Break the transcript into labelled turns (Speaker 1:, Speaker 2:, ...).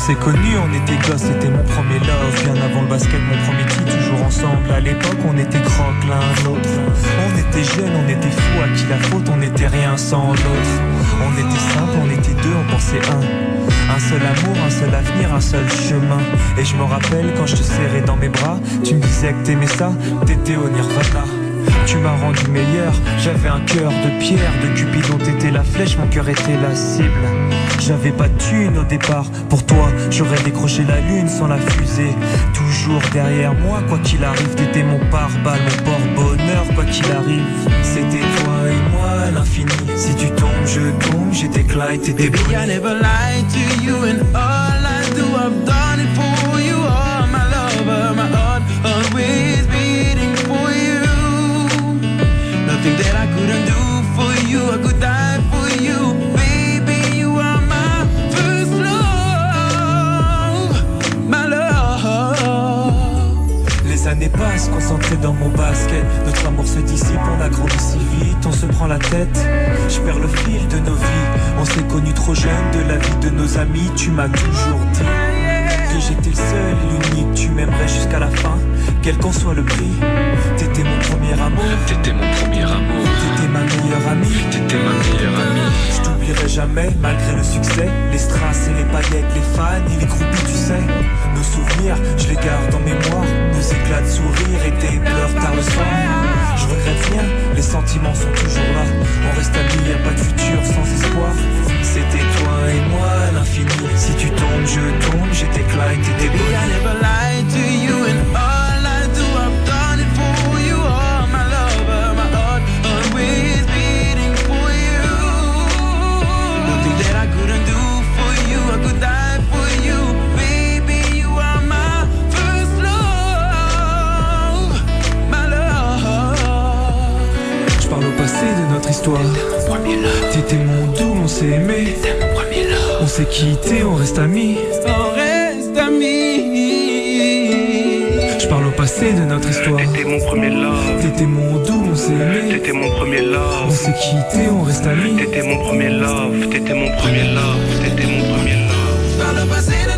Speaker 1: s'est connus, on était gosses, c'était mon premier love. Bien avant le basket, mon premier titre, toujours ensemble. À l'époque, on était croque l'un l'autre. On était jeunes, on était fous, à qui la faute, on n'était rien sans l'autre. On était simple, on était deux, on pensait un seul amour, un seul avenir, un seul chemin. Et je me rappelle quand je te serrais dans mes bras, tu me disais que t'aimais ça, t'étais au Nirvana. Tu m'as rendu meilleur, j'avais un cœur de pierre. De Cupidon t'étais la flèche, mon cœur était la cible. J'avais pas de thune au départ, pour toi j'aurais décroché la lune sans la fusée. Toujours derrière moi, quoi qu'il arrive, t'étais mon pare-balles, mon porte-bonheur, quoi qu'il arrive. C'était toi et moi à l'infini. Si tu tombes, je tombe, j'étais Clyde, t'étais
Speaker 2: Baby, I never lied to you, and all I do, I've done it for you. Oh, my lover, my heart always beating for you. Nothing that I couldn't do for you, I could die for you. Baby, you are my first love, my love.
Speaker 1: Les années passent, concentrées dans mon basket. Notre amour se dissipe, on a grandi si vite, on se prend la tête. Je perds le fil de nos vies. On s'est connus trop jeunes, de la vie de nos amis. Tu m'as toujours dit que j'étais le seul, l'unique. Tu m'aimerais jusqu'à la fin, quel qu'en soit le prix. T'étais mon premier amour.
Speaker 3: T'étais mon premier amour.
Speaker 1: T'étais ma meilleure amie.
Speaker 3: T'étais ma meilleure amie.
Speaker 1: Je t'oublierai jamais, malgré le succès. Les strass et les paillettes, les fans et les groupies, tu sais. Nos souvenirs, je les garde en mémoire. Nos éclats de sourire et tes pleurs tard le soir. Je regrette rien, les sentiments sont toujours là. On reste amis, y'a pas de futur sans espoir. C'était toi et moi à l'infini. Si tu tombes, je tombe, j'étais Clyde, t'étais
Speaker 2: Baby, I never lied to you, and all I do, I've done it for you. Oh, my lover, my heart always beating for you. Nothing that I couldn't do for you, I could die for you. Baby, you are my first love, my love.
Speaker 1: Je parle au passé de notre histoire. T'étais mon doux, on s'est aimé. On s'est quitté, on reste amis.
Speaker 2: On reste amis.
Speaker 1: Je parle au passé de notre histoire.
Speaker 3: T'étais mon premier love.
Speaker 1: T'étais mon doux, on s'est aimé.
Speaker 3: T'étais mon premier love.
Speaker 1: On s'est quitté, on reste amis.
Speaker 3: T'étais mon premier love. T'étais mon premier love. T'étais mon premier love.
Speaker 2: Par le passé de